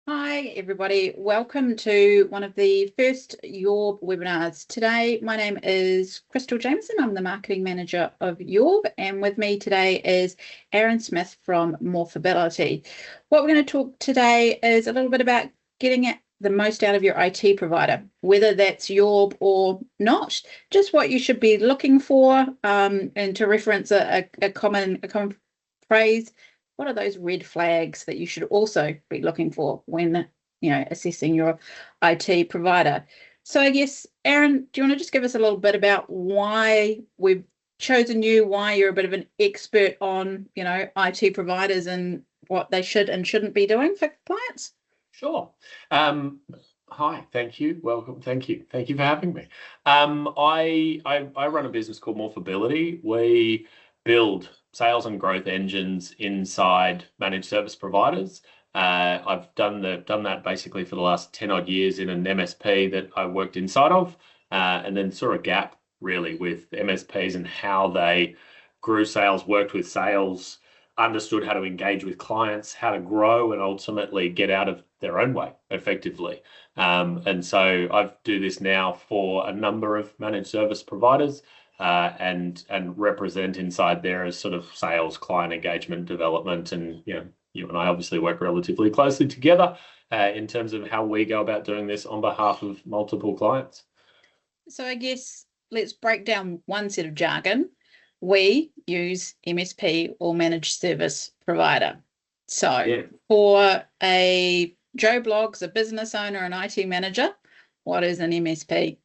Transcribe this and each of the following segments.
Hi, everybody. Welcome to one of the first Yorb webinars. Today, my name is Kristal Jamieson. I'm the marketing manager of Yorb, and with me today is Aaron Smith from Morphability. What we're going to talk today is a little bit about getting the most out of your IT provider, whether that's Yorb or not, just what you should be looking for, and to reference a common phrase. What are those red flags that you should also be looking for when, assessing your IT provider? So I guess, Aaron, do you want to just give us a little bit about why we've chosen you, why you're a bit of an expert on, IT providers and what they should and shouldn't be doing for clients? Sure. Hi, thank you. Welcome. Thank you. Thank you for having me. I run a business called Morphability. We build sales and growth engines inside managed service providers. I've done that basically for the last 10 odd years in an MSP that I worked inside of, and then saw a gap really with MSPs and how they grew sales, worked with sales, understood how to engage with clients, how to grow and ultimately get out of their own way effectively. And so I do this now for a number of managed service providers, and represent inside there as sort of sales, client engagement, development, and you and I obviously work relatively closely together in terms of how we go about doing this on behalf of multiple clients. So I guess let's break down one set of jargon. We use MSP or managed service provider. So for a Joe Bloggs, a business owner, an IT manager, what is an MSP?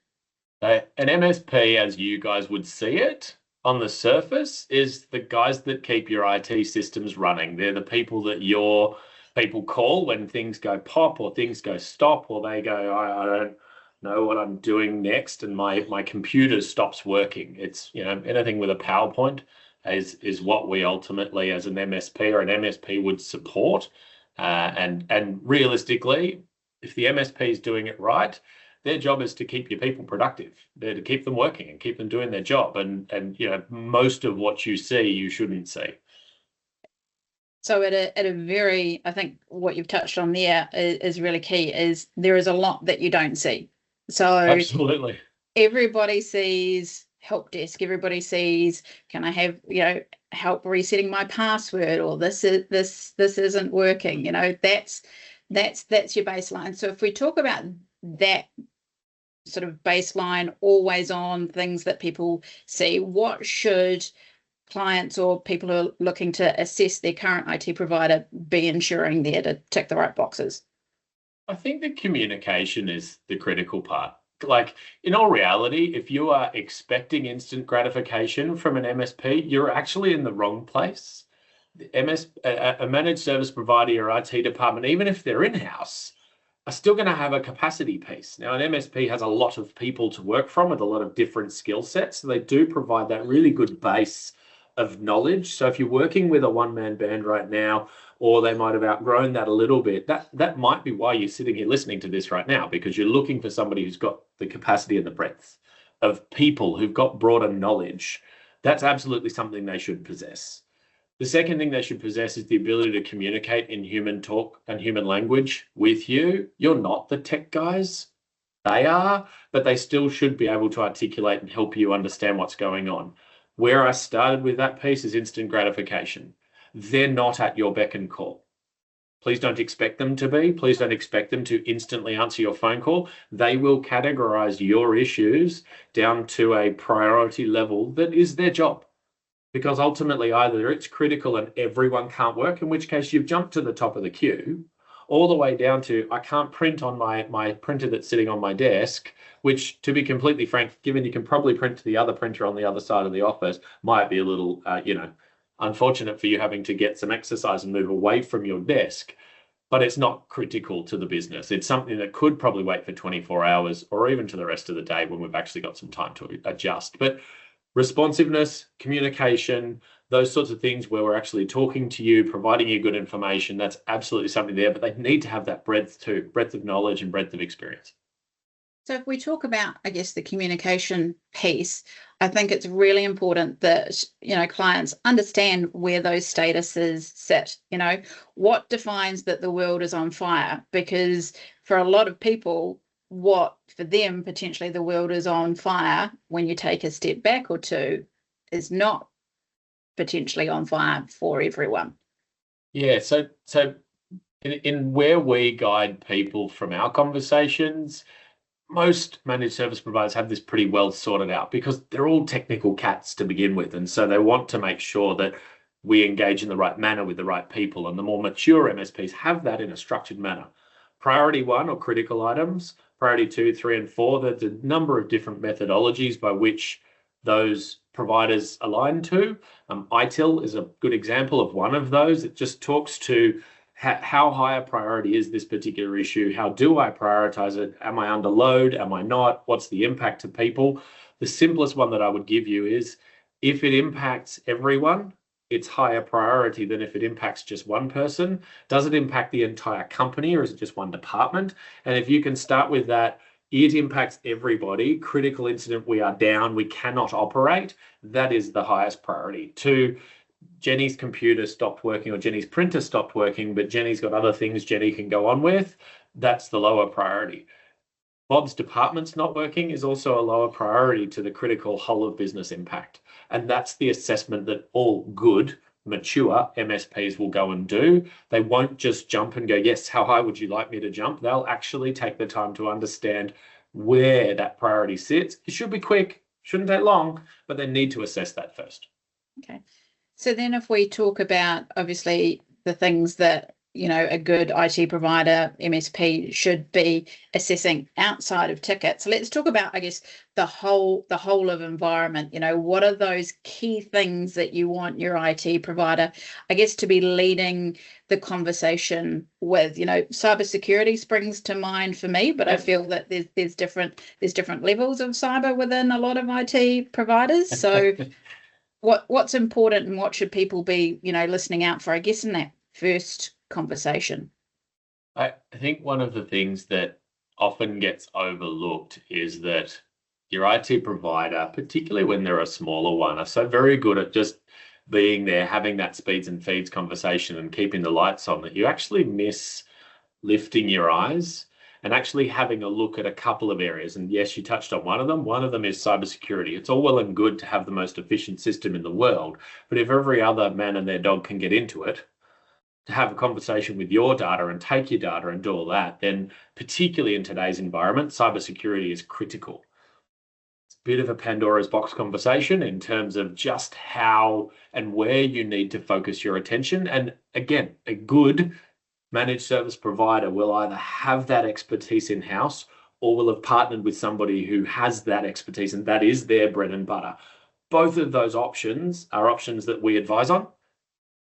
An MSP, as you guys would see it on the surface, is the guys that keep your IT systems running. They're the people that your people call when things go pop or things go stop, or they go, I don't know what I'm doing next, and my computer stops working. It's anything with a PowerPoint is what we ultimately, as an MSP or an MSP, would support. And realistically, if the MSP is doing it right, their job is to keep your people productive. They're to keep them working and keep them doing their job. And most of what you see, you shouldn't see. So at a very, I think what you've touched on there is really key, is there is a lot that you don't see. So absolutely, everybody sees help desk, everybody sees, can I have, help resetting my password, or this isn't working, that's your baseline. So if we talk about that sort of baseline, always on things that people see, what should clients or people who are looking to assess their current IT provider be ensuring there to tick the right boxes? I think the communication is the critical part. Like, in all reality, if you are expecting instant gratification from an MSP, you're actually in the wrong place. A managed service provider or IT department, even if they're in-house, are still going to have a capacity piece. Now, an MSP has a lot of people to work from with a lot of different skill sets. So they do provide that really good base of knowledge. So if you're working with a one-man band right now, or they might have outgrown that a little bit, that might be why you're sitting here listening to this right now, because you're looking for somebody who's got the capacity and the breadth of people who've got broader knowledge. That's absolutely something they should possess. The second thing they should possess is the ability to communicate in human talk and human language with you. You're not the tech guys. They are, but they still should be able to articulate and help you understand what's going on. Where I started with that piece is instant gratification. They're not at your beck and call. Please don't expect them to be. Please don't expect them to instantly answer your phone call. They will categorize your issues down to a priority level that is their job. Because ultimately, either it's critical and everyone can't work, in which case you've jumped to the top of the queue, all the way down to I can't print on my printer that's sitting on my desk, which, to be completely frank, given you can probably print to the other printer on the other side of the office, might be a little, unfortunate for you having to get some exercise and move away from your desk. But it's not critical to the business. It's something that could probably wait for 24 hours or even to the rest of the day when we've actually got some time to adjust. But responsiveness, communication, those sorts of things where we're actually talking to you, providing you good information, that's absolutely something there, but they need to have that breadth too, breadth of knowledge and breadth of experience. So if we talk about, I guess, the communication piece, I think it's really important that, clients understand where those statuses sit, what defines that the world is on fire, because for a lot of people, what for them potentially the world is on fire when you take a step back or two is not potentially on fire for everyone. Yeah, so in where we guide people from our conversations, most managed service providers have this pretty well sorted out because they're all technical cats to begin with. And so they want to make sure that we engage in the right manner with the right people. And the more mature MSPs have that in a structured manner. Priority 1 or critical items, priority 2, 3, and 4, there's a number of different methodologies by which those providers align to. ITIL is a good example of one of those. It just talks to how high a priority is this particular issue? How do I prioritize it? Am I under load? Am I not? What's the impact to people? The simplest one that I would give you is if it impacts everyone, it's higher priority than if it impacts just one person. Does it impact the entire company or is it just one department? And if you can start with that, it impacts everybody. Critical incident, we are down, we cannot operate. That is the highest priority. 2, Jenny's computer stopped working or Jenny's printer stopped working, but Jenny's got other things Jenny can go on with. That's the lower priority. Bob's department's not working is also a lower priority to the critical whole of business impact. And that's the assessment that all good, mature MSPs will go and do. They won't just jump and go, yes, how high would you like me to jump? They'll actually take the time to understand where that priority sits. It should be quick, shouldn't take long, but they need to assess that first. Okay. So then if we talk about obviously the things that, a good IT provider, MSP should be assessing outside of tickets. Let's talk about, I guess, the whole of environment. What are those key things that you want your IT provider, I guess, to be leading the conversation with? Cybersecurity springs to mind for me, but I feel that there's different levels of cyber within a lot of IT providers. So what's important and what should people be, listening out for, I guess, in that first conversation? I think one of the things that often gets overlooked is that your IT provider, particularly when they're a smaller one, are so very good at just being there, having that speeds and feeds conversation and keeping the lights on that you actually miss lifting your eyes and actually having a look at a couple of areas. And yes, you touched on one of them. One of them is cybersecurity. It's all well and good to have the most efficient system in the world, but if every other man and their dog can get into it, to have a conversation with your data and take your data and do all that, then particularly in today's environment, cybersecurity is critical. It's a bit of a Pandora's box conversation in terms of just how and where you need to focus your attention. And again, a good managed service provider will either have that expertise in-house or will have partnered with somebody who has that expertise and that is their bread and butter. Both of those options are options that we advise on.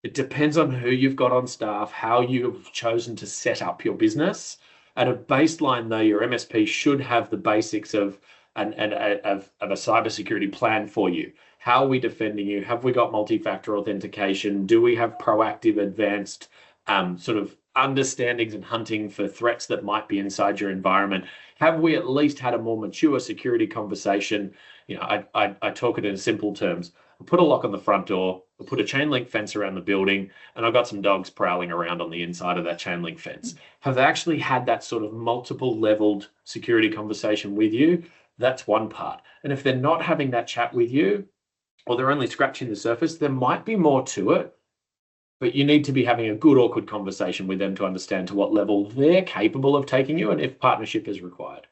It depends on who you've got on staff, how you've chosen to set up your business. At a baseline, though, your MSP should have the basics of a cybersecurity plan for you. How are we defending you? Have we got multi-factor authentication? Do we have proactive, advanced sort of understandings and hunting for threats that might be inside your environment? Have we at least had a more mature security conversation? I talk it in simple terms. I put a lock on the front door, I put a chain link fence around the building, and I've got some dogs prowling around on the inside of that chain link fence. Have they actually had that sort of multiple leveled security conversation with you? That's one part. And if they're not having that chat with you, or they're only scratching the surface, there might be more to it, but you need to be having a good, awkward conversation with them to understand to what level they're capable of taking you and if partnership is required.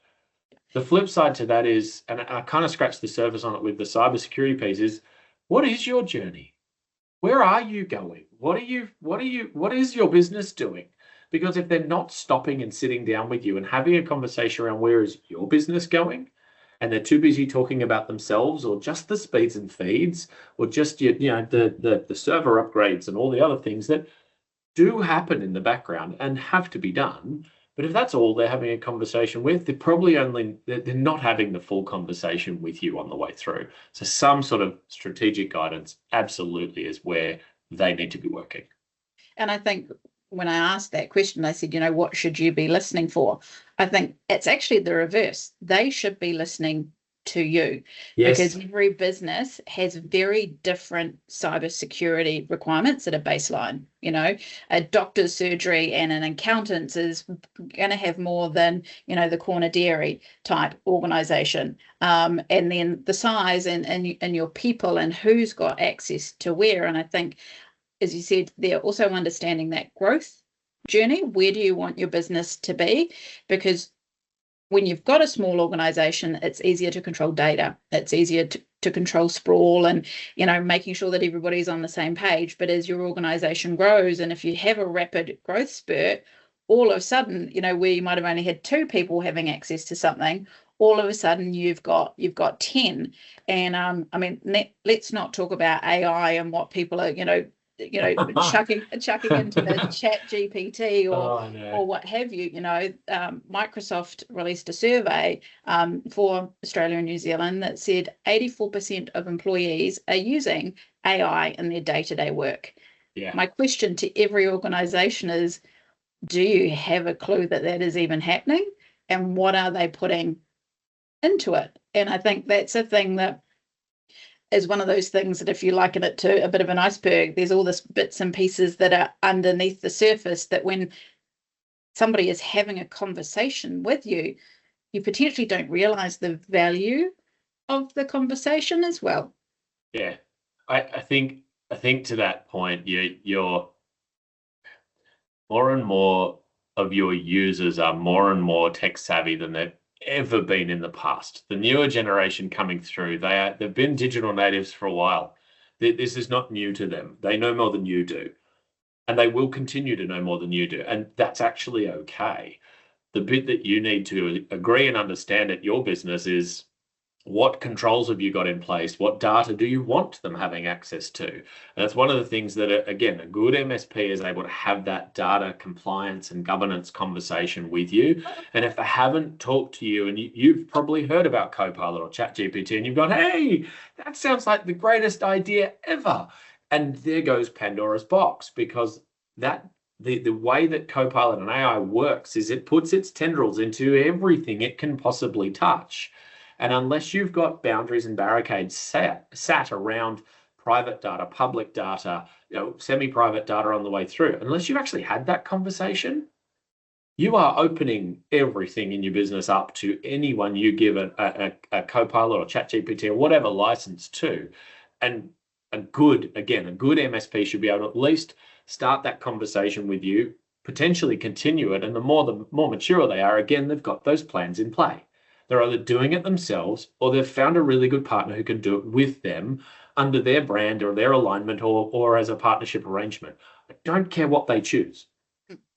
The flip side to that is, and I kind of scratched the surface on it with the cybersecurity piece, is what is your journey? Where are you going? What is your business doing? Because if they're not stopping and sitting down with you and having a conversation around where is your business going, and they're too busy talking about themselves or just the speeds and feeds or just the server upgrades and all the other things that do happen in the background and have to be done. But if that's all they're having a conversation with, they're not having the full conversation with you on the way through. So some sort of strategic guidance absolutely is where they need to be working. And I think when I asked that question, I said, what should you be listening for? I think it's actually the reverse. They should be listening to you, because every business has very different cybersecurity requirements at a baseline. A doctor's surgery and an accountant's is going to have more than, the corner dairy type organization. And then the size and your people and who's got access to where. And I think, as you said, they're also understanding that growth journey. Where do you want your business to be? Because when you've got a small organization, it's easier to control data. It's easier to control sprawl and, making sure that everybody's on the same page. But as your organization grows, and if you have a rapid growth spurt, all of a sudden, where you might have only had 2 people having access to something, all of a sudden you've got 10. And let's not talk about AI and what people are, chucking into the chat GPT or what have you. Microsoft released a survey for Australia and New Zealand that said 84% of employees are using AI in their day-to-day work. Yeah. My question to every organization is, do you have a clue that is even happening? And what are they putting into it? And I think that's a thing that is one of those things that, if you liken it to a bit of an iceberg, there's all this bits and pieces that are underneath the surface that when somebody is having a conversation with you, you potentially don't realize the value of the conversation as well. Yeah, I think to that point, you're more and more of your users are more and more tech savvy than they've ever been in the past. The newer generation coming through, they've been digital natives for a while. This is not new to them. They know more than you do, and they will continue to know more than you do, and that's actually okay. The bit that you need to agree and understand at your business is, what controls have you got in place? What data do you want them having access to? And that's one of the things that, again, a good MSP is able to have that data compliance and governance conversation with you. And if they haven't talked to you, and you've probably heard about Copilot or ChatGPT, and you've gone, hey, that sounds like the greatest idea ever. And there goes Pandora's box, because the way that Copilot and AI works is it puts its tendrils into everything it can possibly touch. And unless you've got boundaries and barricades sat around private data, public data, semi-private data on the way through, unless you've actually had that conversation, you are opening everything in your business up to anyone you give a Copilot or ChatGPT or whatever license to. And a good MSP should be able to at least start that conversation with you, potentially continue it, and the more mature they are, again, they've got those plans in play. They're either doing it themselves, or they've found a really good partner who can do it with them under their brand or their alignment, or as a partnership arrangement. I don't care what they choose.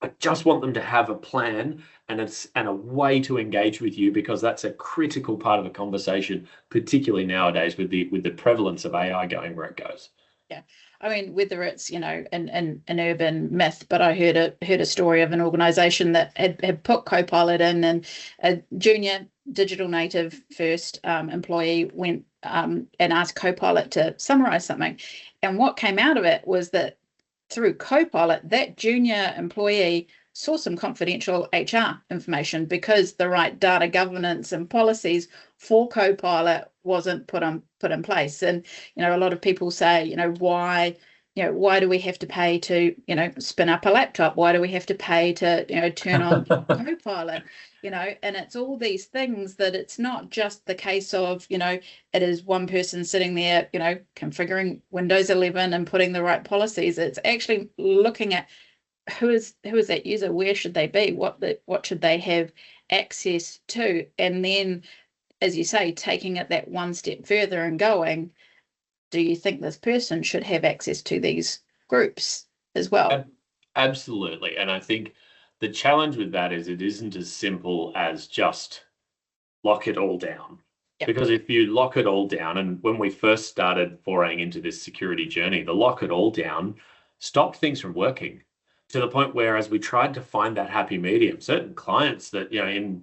I just want them to have a plan and a way to engage with you, because that's a critical part of the conversation, particularly nowadays with the prevalence of AI going where it goes. Yeah. I mean, whether it's, an urban myth, but I heard a story of an organization that had put Copilot in, and a junior digital native first employee went and asked Copilot to summarize something. And what came out of it was that through Copilot, that junior employee saw some confidential HR information, because the right data governance and policies for Copilot wasn't put in place. And a lot of people say, why do we have to pay to spin up a laptop? Why do we have to pay to turn on Copilot? And it's all these things that it's not just the case of it is one person sitting there configuring Windows 11 and putting the right policies. It's actually looking at who is that user, where should they be, what should they have access to, and then, as you say, taking it that one step further and going, do you think this person should have access to these groups as well? Absolutely. And I think the challenge with that is it isn't as simple as just lock it all down. Yep. Because if you lock it all down, and when we first started foraying into this security journey, the lock it all down stopped things from working, to the point where, as we tried to find that happy medium, certain clients that,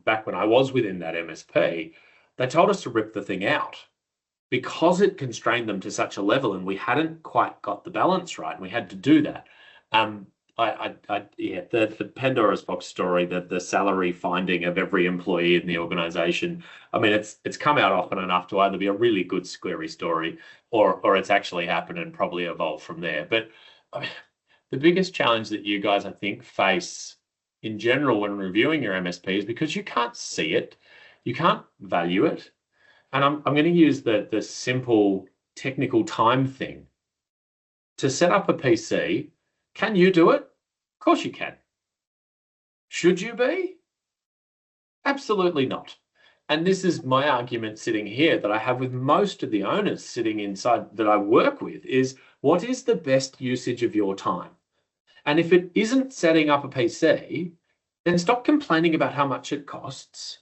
back when I was within that MSP, they told us to rip the thing out, because it constrained them to such a level, and we hadn't quite got the balance right, and we had to do that. Yeah, the Pandora's box story, the salary finding of every employee in the organization. I mean, it's come out often enough to either be a really good squirry story or it's actually happened and probably evolved from there. But I mean, the biggest challenge that you guys, I think, face in general when reviewing your MSP is because you can't see it, you can't value it. And I'm going to use the simple technical time thing. To set up a PC, can you do it? Of course you can. Should you be? Absolutely not. And this is my argument sitting here that I have with most of the owners sitting inside that I work with is what is the best usage of your time? And if it isn't setting up a PC, then stop complaining about how much it costs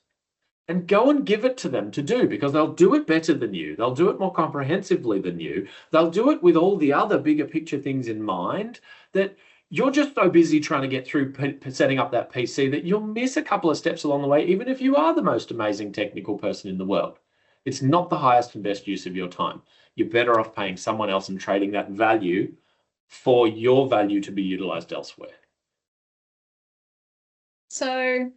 and go and give it to them to do because they'll do it better than you. They'll do it more comprehensively than you. They'll do it with all the other bigger picture things in mind that you're just so busy trying to get through setting up that PC that you'll miss a couple of steps along the way, even if you are the most amazing technical person in the world. It's not the highest and best use of your time. You're better off paying someone else and trading that value for your value to be utilized elsewhere. So I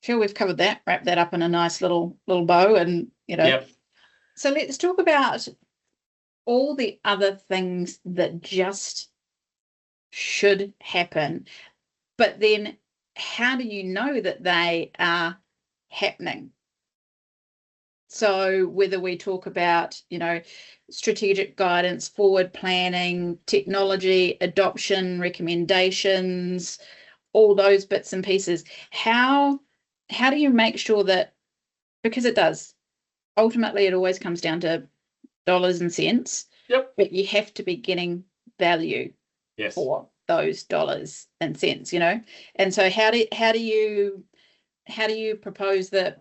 feel we've covered that, wrap that up in a nice little bow and, Yep. So let's talk about all the other things that just should happen, but then how do you know that they are happening? So whether we talk about, strategic guidance, forward planning, technology, adoption, recommendations, all those bits and pieces, how do you make sure that, because it does, ultimately it always comes down to dollars and cents, but you have to be getting value for those dollars and cents, and so how do you propose that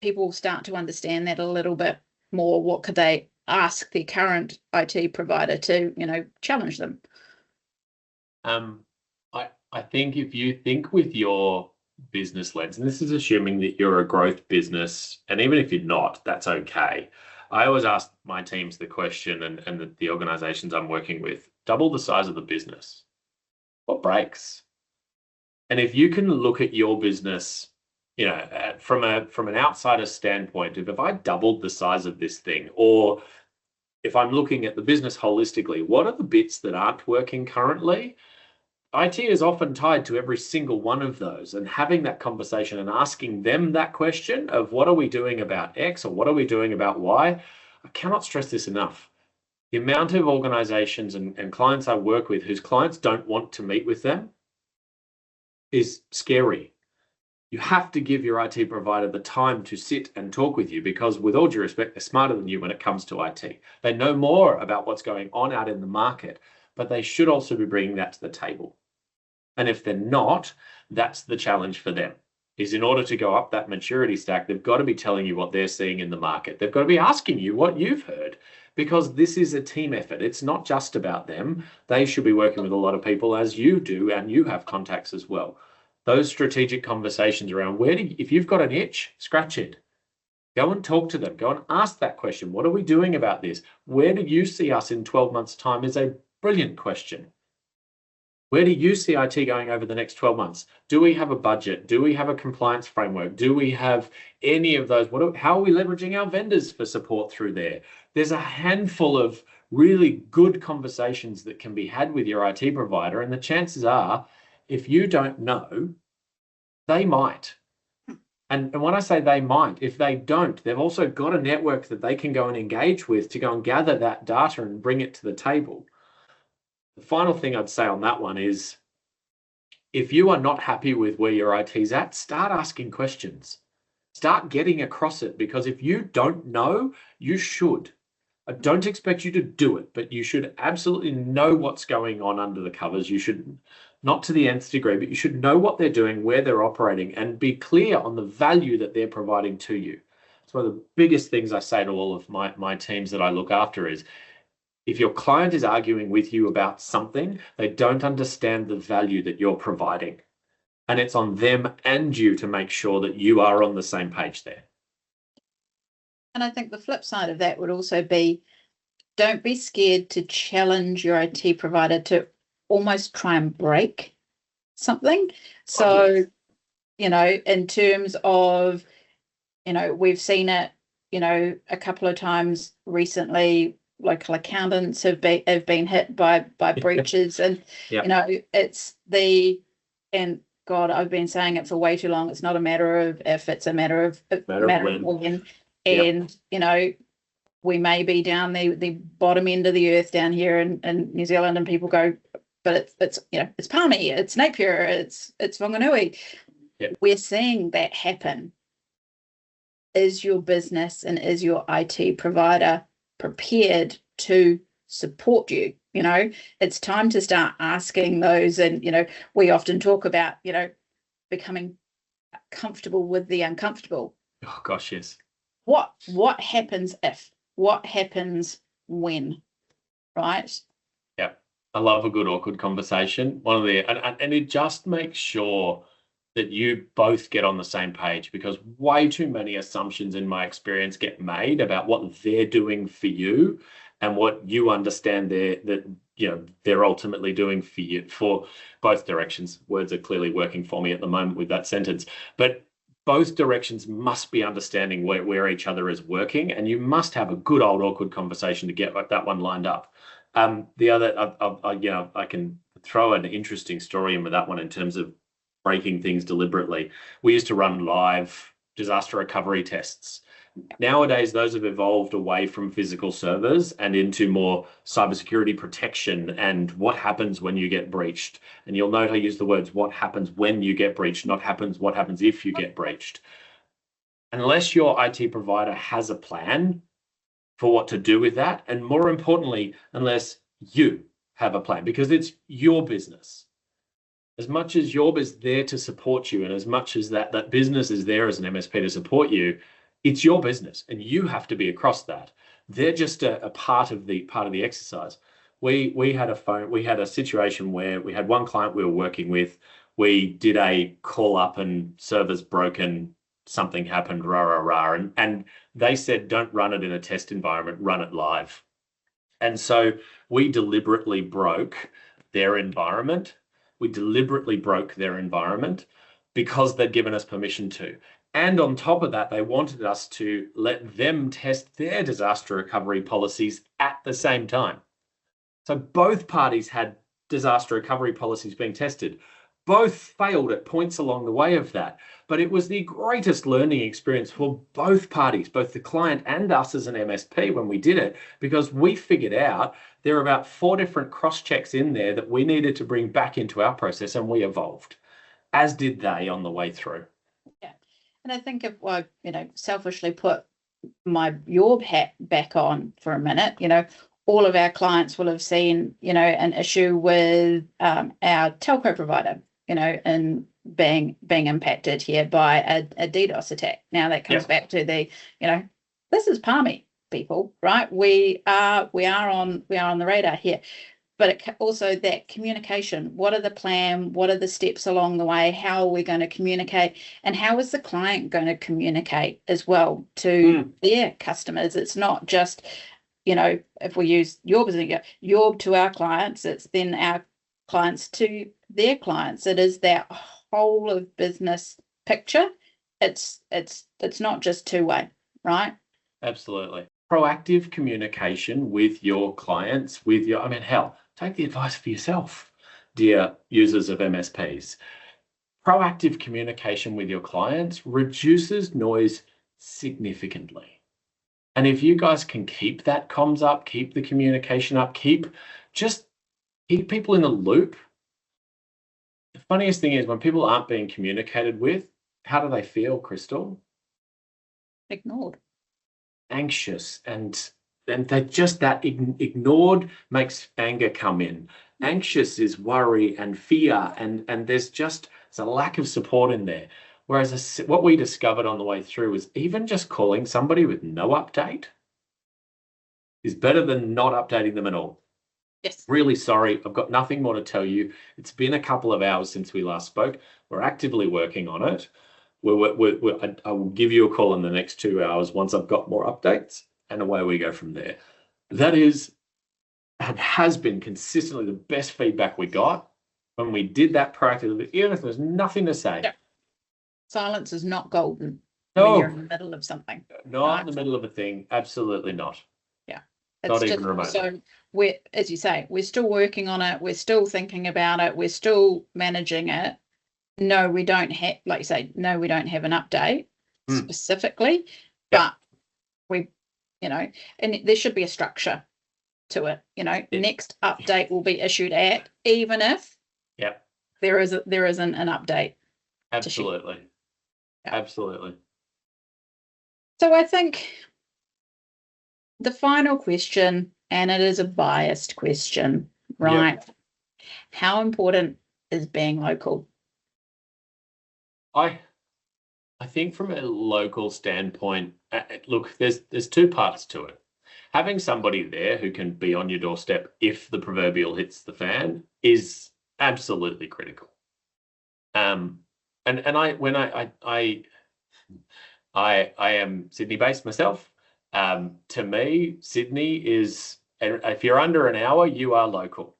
people start to understand that a little bit more? What could they ask their current IT provider to challenge them? I think if you think with your business lens, and this is assuming that you're a growth business, and even if you're not, that's okay. I always ask my teams the question and the organizations I'm working with, double the size of the business. What breaks? And if you can look at your business, from an outsider standpoint, if I doubled the size of this thing, or if I'm looking at the business holistically, what are the bits that aren't working currently? IT is often tied to every single one of those, and having that conversation and asking them that question of what are we doing about X or what are we doing about Y? I cannot stress this enough. The amount of organizations and clients I work with whose clients don't want to meet with them is scary. You have to give your IT provider the time to sit and talk with you because, with all due respect, they're smarter than you when it comes to IT. They know more about what's going on out in the market, but they should also be bringing that to the table. And if they're not, that's the challenge for them, is in order to go up that maturity stack, they've got to be telling you what they're seeing in the market. They've got to be asking you what you've heard, because this is a team effort. It's not just about them. They should be working with a lot of people, as you do, and you have contacts as well. Those strategic conversations around if you've got an itch, scratch it. Go and talk to them. Go and ask that question. What are we doing about this? Where do you see us in 12 months' time is a brilliant question. Where do you see IT going over the next 12 months? Do we have a budget? Do we have a compliance framework? Do we have any of those? How are we leveraging our vendors for support through there? There's a handful of really good conversations that can be had with your IT provider, and the chances are, if you don't know, they might. And when I say they might, if they don't, they've also got a network that they can go and engage with to go and gather that data and bring it to the table. The final thing I'd say on that one is, if you are not happy with where your IT's at, start asking questions. Start getting across it, because if you don't know, you should. I don't expect you to do it, but you should absolutely know what's going on under the covers. You should, not to the nth degree, but you should know what they're doing, where they're operating, and be clear on the value that they're providing to you. It's one of the biggest things I say to all of my teams that I look after is, if your client is arguing with you about something, they don't understand the value that you're providing. And it's on them and you to make sure that you are on the same page there. And I think the flip side of that would also be, don't be scared to challenge your IT provider to almost try and break something. So, Oh, yes. you know, in terms of, you know, we've seen it, you know, a couple of times recently. Local accountants have been hit by breaches, and Yep. you know, and God, I've been saying it for way too long. It's not a matter of if, it's a matter of when. Yep. And you know, we may be down the bottom end of the earth down here in New Zealand, and people go, but it's you know, it's Palmy, it's Napier, it's Whanganui. Yep. We're seeing that happen. Is your business and is your IT provider prepared to support you? You know, it's time to start asking those. And, you know, we often talk about, you know, becoming comfortable with the uncomfortable. Oh, gosh, yes. What happens if? What happens when? Right? Yeah. I love a good awkward conversation. One of the and it just makes sure that you both get on the same page, because way too many assumptions in my experience get made about what they're doing for you and what you understand they're ultimately doing for you, for both directions. Words are clearly working for me at the moment with that sentence, but both directions must be understanding where each other is working, and you must have a good old awkward conversation to get that one lined up. The other, I can throw an interesting story in with that one in terms of breaking things deliberately. We used to run live disaster recovery tests. Nowadays, those have evolved away from physical servers and into more cybersecurity protection and what happens when you get breached. And you'll note I use the words what happens when you get breached, not what happens if you get breached. Unless your IT provider has a plan for what to do with that, and more importantly, unless you have a plan, because it's your business. As much as Yorb is there to support you, and as much as that business is there as an MSP to support you, it's your business, and you have to be across that. They're just a part of the exercise. We had a situation where we had one client we were working with. We did a call up and servers broken, something happened, and they said, don't run it in a test environment, run it live. And so we deliberately broke their environment. We deliberately broke their environment because they'd given us permission to. And on top of that, they wanted us to let them test their disaster recovery policies at the same time. So both parties had disaster recovery policies being tested. Both failed at points along the way of that. But it was the greatest learning experience for both parties, both the client and us as an MSP when we did it, because we figured out there are about 4 different cross-checks in there that we needed to bring back into our process, and we evolved, as did they on the way through. Yeah. And I think if I, you know, selfishly put my Yorb hat back on for a minute, you know, all of our clients will have seen, you know, an issue with our telco provider, you know, and being impacted here by a DDoS attack. Now that comes back to the, you know, this is Palmy, people, right? We are on the radar here. But it also that communication. What are the plan? What are the steps along the way? How are we going to communicate? And how is the client going to communicate as well to their customers? It's not just, you know, if we use Yorb as an Yorb to our clients, it's then our clients to their clients. It is that whole of business picture. It's not just two-way, right? Absolutely. Proactive communication with your clients, hell, take the advice for yourself, dear users of MSPs. Proactive communication with your clients reduces noise significantly. And if you guys can keep that comms up, keep the communication up, keep people in the loop. The funniest thing is when people aren't being communicated with, how do they feel, Kristal? Ignored. Anxious, and they just that ignored makes anger come in. Anxious is worry and fear, and there's a lack of support in there. Whereas what we discovered on the way through was even just calling somebody with no update is better than not updating them at all. Yes. Really sorry, I've got nothing more to tell you. It's been a couple of hours since we last spoke. We're actively working on it. I will give you a call in the next 2 hours once I've got more updates, and away we go from there. That is and has been consistently the best feedback we got when we did that proactively, even if there was nothing to say. Yeah. Silence is not golden No, when you're in the middle of something. not in the middle of a thing. Absolutely not. Yeah. Not even remotely. So we're, as you say, we're still working on it. We're still thinking about it. We're still managing it. No, we don't have, like you say, no, we don't have an update specifically, but we, and there should be a structure to it. Next update will be issued at, even if there isn't an update. Absolutely. Absolutely. So I think the final question, and it is a biased question, right? Yep. How important is being local? I think from a local standpoint, look, there's two parts to it. Having somebody there who can be on your doorstep if the proverbial hits the fan is absolutely critical. And I am Sydney based myself. To me, Sydney is, if you're under an hour, you are local.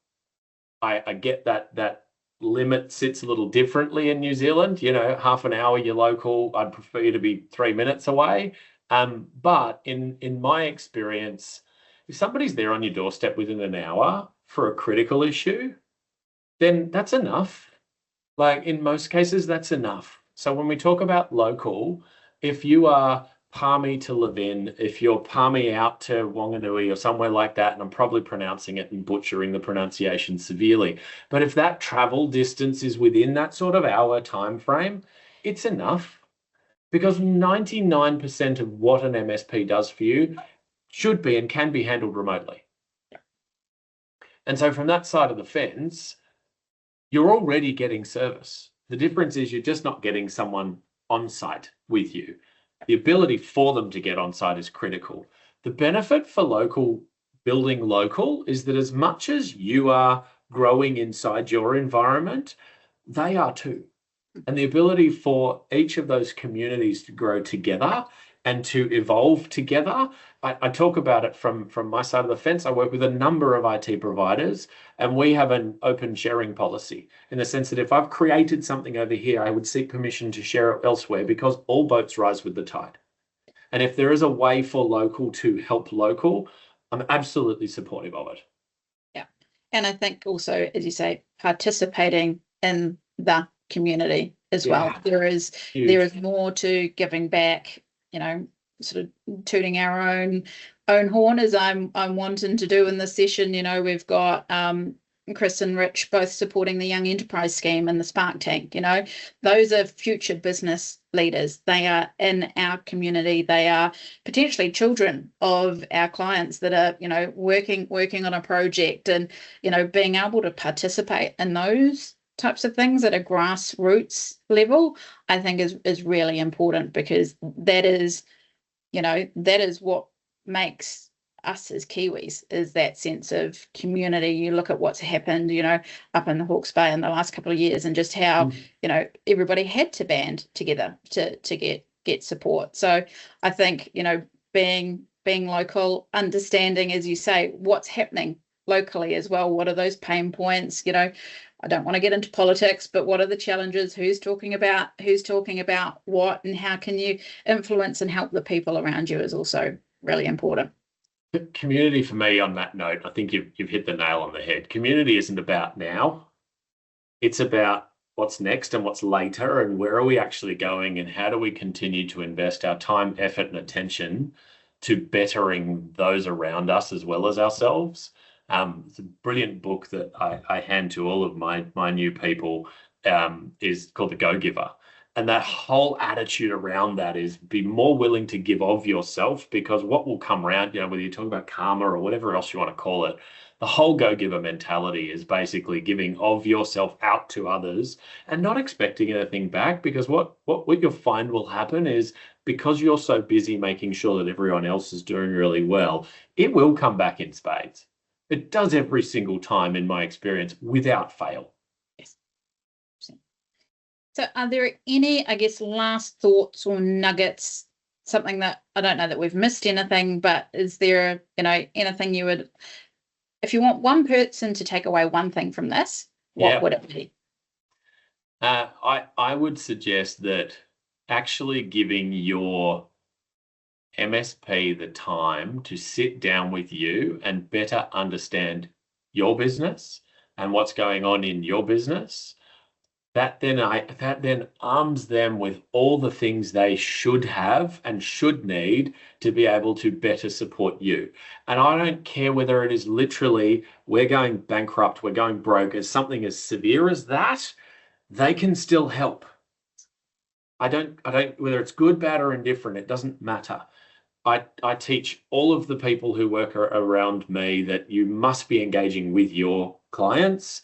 I get that limit sits a little differently in New Zealand. Half an hour, you're local. I'd prefer you to be 3 minutes away. But in my experience, if somebody's there on your doorstep within an hour for a critical issue, then that's enough. Like in most cases, that's enough. So when we talk about local, if you are Palmy to Levin, if you're Palmy out to Wanganui or somewhere like that, and I'm probably pronouncing it and butchering the pronunciation severely, but if that travel distance is within that sort of hour time frame, it's enough, because 99% of what an MSP does for you should be and can be handled remotely. And so from that side of the fence, you're already getting service. The difference is you're just not getting someone on site with you. The ability for them to get on site is critical. The benefit for building local is that as much as you are growing inside your environment, they are too. And the ability for each of those communities to grow together and to evolve together. I talk about it from my side of the fence. I work with a number of IT providers, and we have an open sharing policy in the sense that if I've created something over here, I would seek permission to share it elsewhere, because all boats rise with the tide. And if there is a way for local to help local, I'm absolutely supportive of it. Yeah. And I think also, as you say, participating in the community as well. There is more to giving back, sort of tooting our own horn, as I'm wanting to do in this session. We've got Chris and Rich both supporting the Young Enterprise Scheme and the Spark Tank. Those are future business leaders. They are in our community. They are potentially children of our clients that are, working on a project, and, being able to participate in those types of things at a grassroots level, I think is really important, because that is what makes us as Kiwis, is that sense of community. You look at what's happened, up in the Hawke's Bay in the last couple of years, and just how, everybody had to band together to get support. So I think, being local, understanding, as you say, what's happening locally as well. What are those pain points? I don't want to get into politics, but what are the challenges? Who's talking about what, and how can you influence and help the people around you is also really important. Community for me, on that note, I think you've hit the nail on the head. Community isn't about now. It's about what's next and what's later, and where are we actually going, and how do we continue to invest our time, effort, and attention to bettering those around us as well as ourselves. It's a brilliant book that I hand to all of my new people, is called The Go-Giver. And that whole attitude around that is be more willing to give of yourself, because what will come around, whether you talk about karma or whatever else you want to call it, the whole go-giver mentality is basically giving of yourself out to others and not expecting anything back, because what you'll find will happen is, because you're so busy making sure that everyone else is doing really well, it will come back in spades. It does every single time, in my experience, without fail. Yes. So are there any, I guess, last thoughts or nuggets, something that, I don't know that we've missed anything, but is there, anything you would if you want one person to take away one thing from this, what would it be? I would suggest that actually giving your MSP the time to sit down with you and better understand your business and what's going on in your business, that then arms them with all the things they should have and should need to be able to better support you. And I don't care whether it is literally we're going bankrupt, we're going broke, as something as severe as that, they can still help. I don't whether it's good, bad, or indifferent, it doesn't matter. I teach all of the people who work around me that you must be engaging with your clients.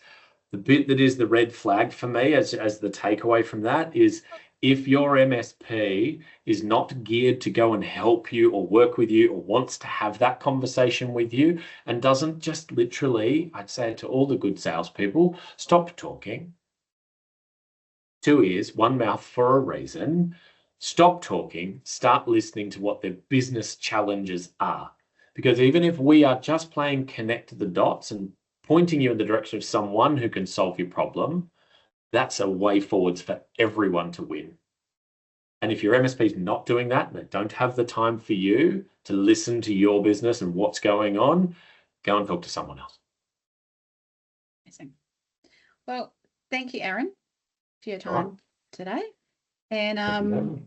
The bit that is the red flag for me as the takeaway from that is if your MSP is not geared to go and help you or work with you or wants to have that conversation with you and doesn't just literally, I'd say to all the good salespeople, stop talking. 2 ears, 1 mouth for a reason. Stop talking, start listening to what their business challenges are. Because even if we are just playing connect the dots and pointing you in the direction of someone who can solve your problem, that's a way forwards for everyone to win. And if your MSP is not doing that, and they don't have the time for you to listen to your business and what's going on, go and talk to someone else. Amazing. Well, thank you, Aaron, for your time today. And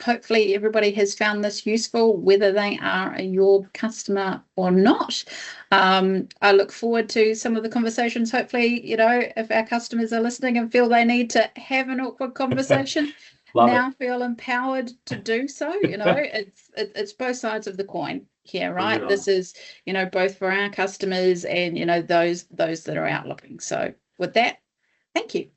hopefully everybody has found this useful, whether they are a Yorb customer or not. I look forward to some of the conversations. Hopefully, if our customers are listening and feel they need to have an awkward conversation, feel empowered to do so. It's both sides of the coin here, right? This is, both for our customers and, those that are out looking. So with that, thank you.